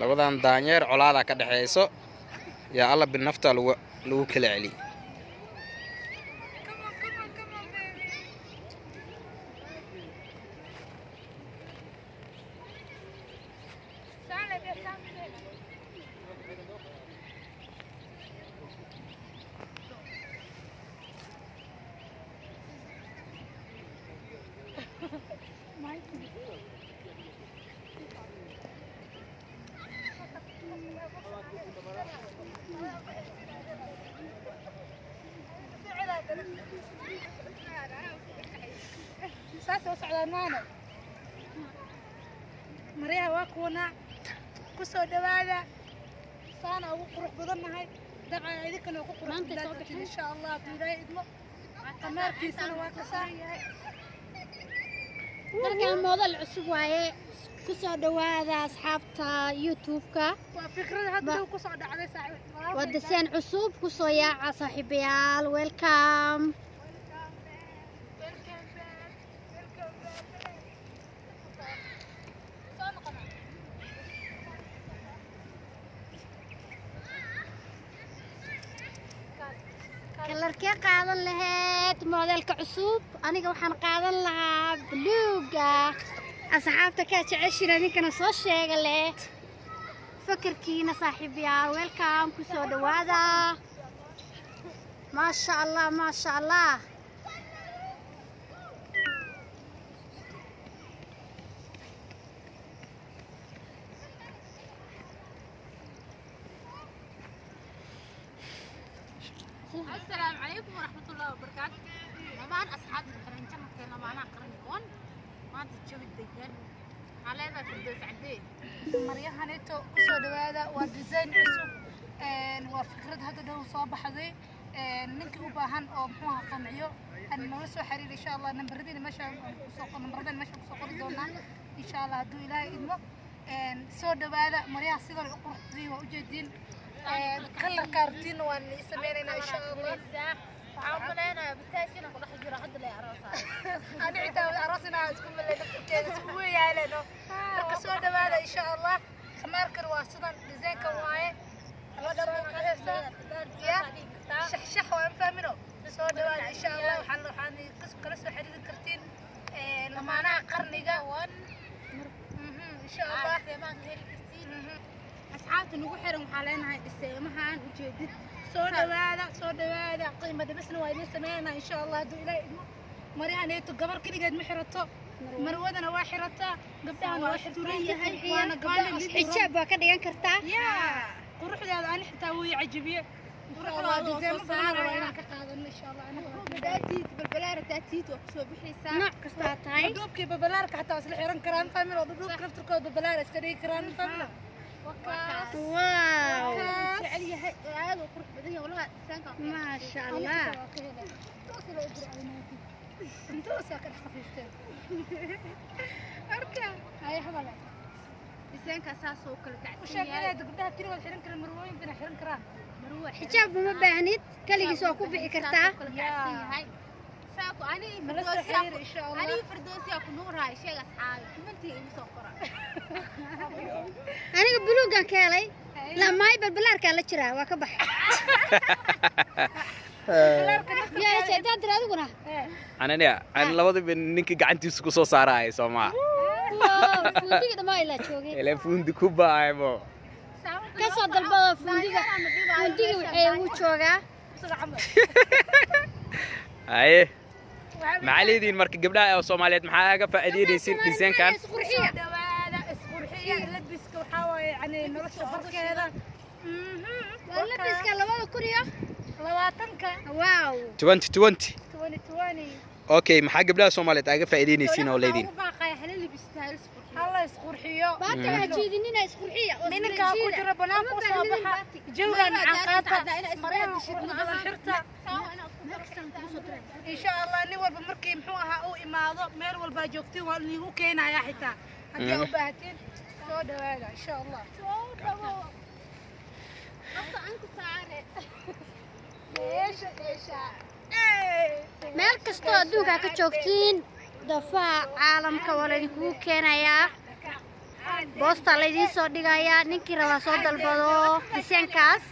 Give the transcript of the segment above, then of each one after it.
labadan daanyeer colaada ka dhaxeyso yaa alla binafta lagu kala celi ساسو سعدانانا مريها واكونا كسو دوادا سانا ugu qurux badanahay daca idinkan ugu qurux badan insha Allah biiray idmo qamarkiisana waa ka saayahay dalkan model cusub waaye kusoo dhawaada asxaabta YouTube-ka waa fikrad hadda ku soo dhacday saaxiib waa design cusub kusoo yaaca saaxiibayaal welcome kalarkee qaadan lahayd modelka cusub aniga waxaan qaadan lahaa bluega asxaabta ka jeceshiina ninkana soo sheega leh fakarkiina saaxiibayaal welcome ku soo dhawaada ma sha Allah السلام عليكم ورحمة الله وبركاته. طبعا أصحاب الفرنجة مكينا معنا قرنيون ما تجيب الدجال على هذا في الدوس عدين. مريم هنيتو كسو دوادا وديزاين عصب وفكرة هذا دو صباح ذي نك وباهن أو محوها قنعيو أن نوسو حرير إن شاء الله نمبردين مشى سوق نمبردين مشى سوق الدونا إن شاء الله دو إلهي إدمو سو دوادا مريم صغر أقرح ذي وأجدين كلر كارتين وان يسمينا إن شاء الله. عملنا بتاشينا كل حاجة راح أدلي عراسة. أنا عتاب عراسنا اسكم اللي نفتكر سوي على إنه نكسر دوادا إن شاء الله. خمار كرواسنا ديزاين كواعي. هذا مقاسة يا شح وانفهمينه. نسوي دوادا إن شاء الله وحنا حاني كسر حديد كرتين لما أنا قرنيجا وان إن شاء الله. أصحابتي نقول حرم حالنا السيمهان وجديد سو دوادا قيمة بسنا وين سمعنا إن شاء الله دو إلى مريها نيتو قبر كذي قد محرته مرودنا واحرته قبلها واحدورية وأنا قبلها حجاب كده ينكرتا يا قروح هذا أنا حتى هو يعجبيه قروح هذا زي ما بنار وين كقاعدين إن شاء الله أنا بدأتي بالبلارة تأتيت وكسو بحساب نوع كستاتاي دوبك بالبلارة حتى وصل حيران كران فاميل ودوب كرفتك بالبلارة استري كران فاميل واو فعلي هذا وقرح بدنيا والله سانك ما شاء الله انتو ساكن خفيفتين اركع هاي حمله سانك أساس وكل قاعد وشاكلها قدها تري والحرن كرا مروين بنا حرن كرا مروح حجاب ما باهنيد كلي سoo ku bixi kartaa هاي ساكو أنا ملسه حرير إن شاء الله أنا فردوسي أكو نور هاي شيء أصحابي كمنتي مسافرة aniga buluugan ka helay la maay balbalaarka la jiraa waa ka bax yaa jeedaa diraaduguna أنا labada ninka gacantiisa ku soo saaraay Soomaa fundiga dhamaa ila joogay ile fundi ku baaybo ka soo dalbada fundiga waxay ugu joogaa aye macalidiin marka gabdhaha Soomaaliyeed maxaa ka faa'iideynaysiin design-kan isqurxiya labiska waxa way yani nolosha barkeeda labiska labada kuriyo 20ka wow 2020 okay maxaa gabdhaha Soomaaliyeed aga faa'iideynaysiin oo leedin باقي حلال بيستاهل الله isqurxiyo baata hajiidinina isqurxiya oo ninka ku jira banaanka u soo baxa jawgan caqaata marada shidnada xirta إن شاء الله نور بمركي محوها أو إماضة مير والباجوكتي والنيو كينا يا حتا هدي أباتين سودا هذا إن شاء الله ليش meel kasto adduunka ka joogtiin dafaa caalamka wala idinku keenayaa boosta laydin soo dhigayaa ninkii rabaa soo dalbado diseenkaas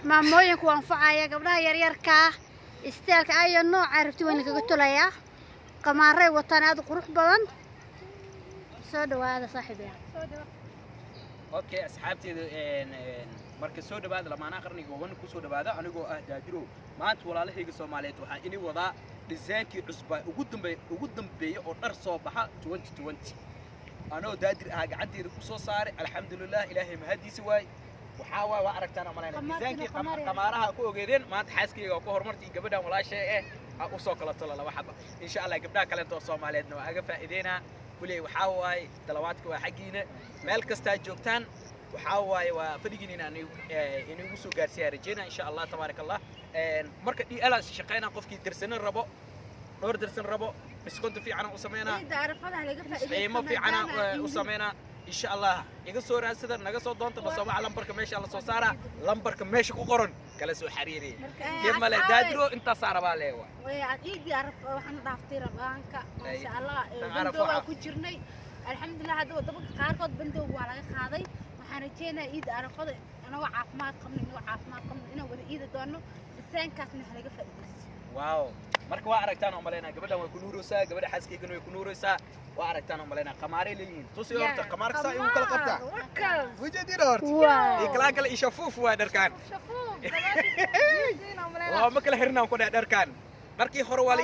maamooyinku anfacaya gabdhaha yaryarka isteelka ayo nooca rabti waan kaga tolayaa qamaaray wataan aad qurux badan soo dhawaada saaxiibaya okay asxaabteedu marka soo dhawaada lamaana qarniga wan ku soo dhawaada anigoo ah daadiro maanta walaalahayga Soomaaliyeed waxa inii wadaa disaankii cusba ugu dambeeyay oo dhar soo baxa 2020 anoo daadir ah gacanteeda ku soo saaray alxamdulillah ilaahay mahadiisi waay waxa waa aragtaan amalayna disaankii qamaaraha ku ogeedeen maanta xaaskeyga oo ku hormartay gabadhan walaashay u soo kala tolo laba xaba insha Allah gabdhaha kale oo Soomaaliyeedna waa aga faa'iideena kulay waxa waay dalawaadka waa xaqiina meel kasta joogtaan waxa waay waa fadhigiin inuu soo gaarsiyaa rajayna insha Allah tabarakallah marka DL shaqeena qofkii dirsan rabo dhowr dirsan rabo discount fiican u sameeyna qiimo fiican u sameeyna insha Allah iga soo raasada naga soo doonta basoo waxa lambarka meesha la soo saara lambarka meesha ku qoran kala soo xariiriyay yema la daadiro inta saaraba leewa way aad araf waxaan dhaaftay rabaanka insha Allah bando waa ku jirnay alxamdulillah hadda wadaba qaarkood bando waa laga qaaday waxaan rajeenaa iid arafada anoo caafimaad qabno inaan wada iid doono diseenkaasna laga faa'iideysto wow marka waa aragtaan oo maleena gabadhan way ku nuuraysaa gabadha xaaskeygan way ku nuuraysaa waa aragtaan oo maleena qamaare leeyihiin tusi horta qamaarka saa igu kala qabta wajadina horta ikla kala ishafuuf waa dharkaan waa ma kala xirnaan ku dharkaan markii hore waa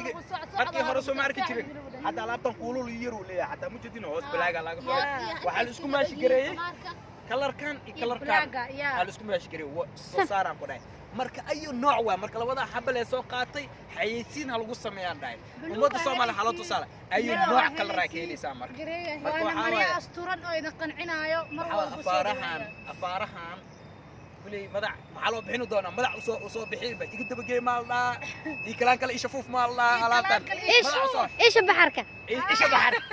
markii hore soo marki jirin hadda alaabtan kuulul yaro leeyahay hatta mujadina hoos balaaga laga soo waxa la isku maashi gareeyay kalarkan hal isku maashi gareeyay soo saaraan ku dhaay marka ayu nooc waa marka labada xabal ee soo qaatay xayeysiin hal ugu sameeyaan dhaay umada Soomaaliya xalad tusaale ayu nooc kala raakeynaysa marka waxa asturan oo ina qancinaayo mar walba afaarahan kulay madax waxa loo bixin doona madax soo bixin ba iga daba geey maalda iklaan kale ishafuuf maalda alaabtan ايش بحركه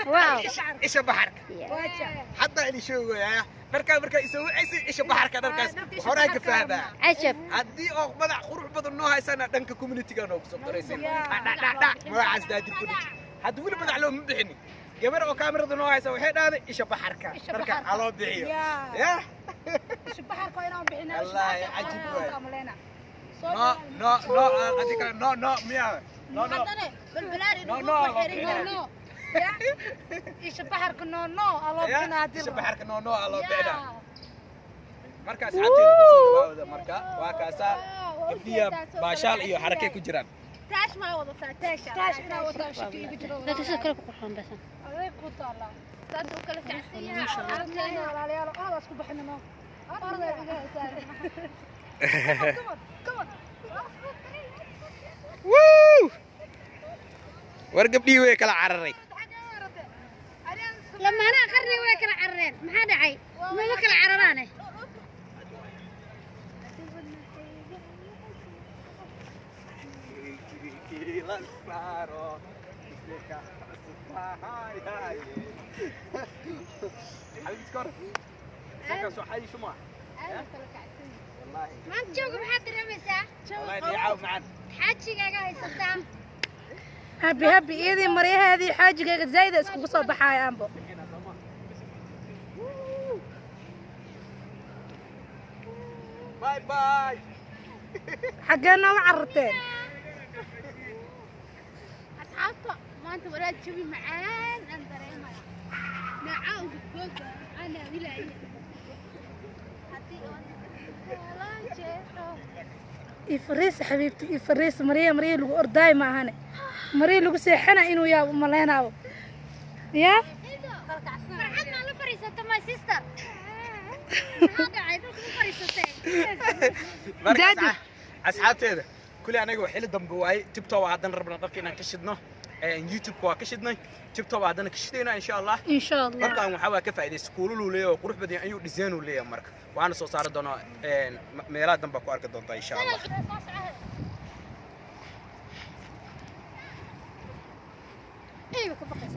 واو ايش بحركه حتى اللي شو يا marka isoo wixii isha baxarka darkaas hore ka faahda عجب hadii oo madax qurux badan noo haysana dhanka community-ga noo soo qoraysan magacaas daadir ku dhig hadii wali madax loo bixini gabar oo kaamirada noo haysa waxay dhaaday isha baxarka darka aloo bixiyo ya isha baxarka inaan bixinaa Allah ajib waay no adika no miya no balbalaari no يا إيش بحرك نو الله بنادر إيش بحرك نو الله بعدا مركز حتى يقصد مركز وكاسا كفية باشال إيو حركة كجران تاش ما وضع تاش ما وضع شكل كجران لا تسكر كحون بس عليك وطالع صدق كل تعسية على يلا هذا اسكو بحنا ما ووو ورقب لي ويك العرري لما انا اخري ويك العرين ما حدا عي ما ويك العررانه ما انت شوق بحد رمسه والله يعاون معنا حاجي قاعد يصدع هبي إيدي مريها هذه حاجة زايدة اسكو صباحا يا أمبو باي باي حقنا معرتين أصحابك ما أنت ولا تشوفي معان أنت ريما نعاود بوكا أنا ولاي يفريس حبيبتي يفريس مريا لو أرداي معانا مريا لو سيحنا إنه يا ملينا يا فرحان ما له فريسة ماي سيستر دادي أصحابتي كل أنا جو حيل دم بواي تبتوا عادنا ربنا طاقينا كشدنا يوتيوب كوا كشدنا تبتوا عادنا كشدنا إن شاء الله إن شاء الله مركا محاولة كفاية سكولو ليه وقروح بدي أيو ديزاينو ليه مركا وأنا صار دونا ميلاد دم بكو أركض دونتا إن شاء الله ايوه كفايه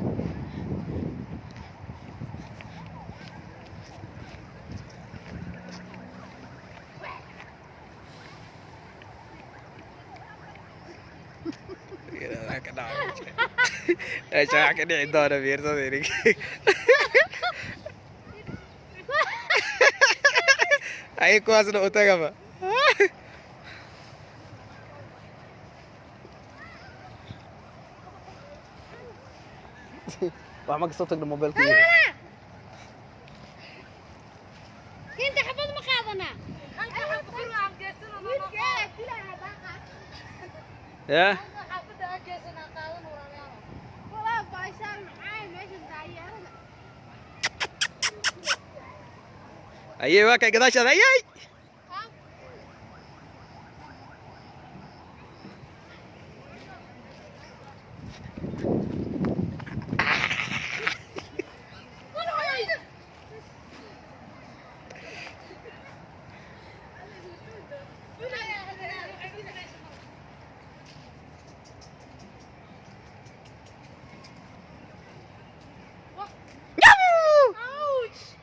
ايش راح كدي عندنا بيرتو ديرك Ay kuwaasna u tagaba. Wax ma ka soo tagno mobilka. Inta xabad ma qaadana. Ya. Ayay waa kay gadaashaada ayay. Ouch!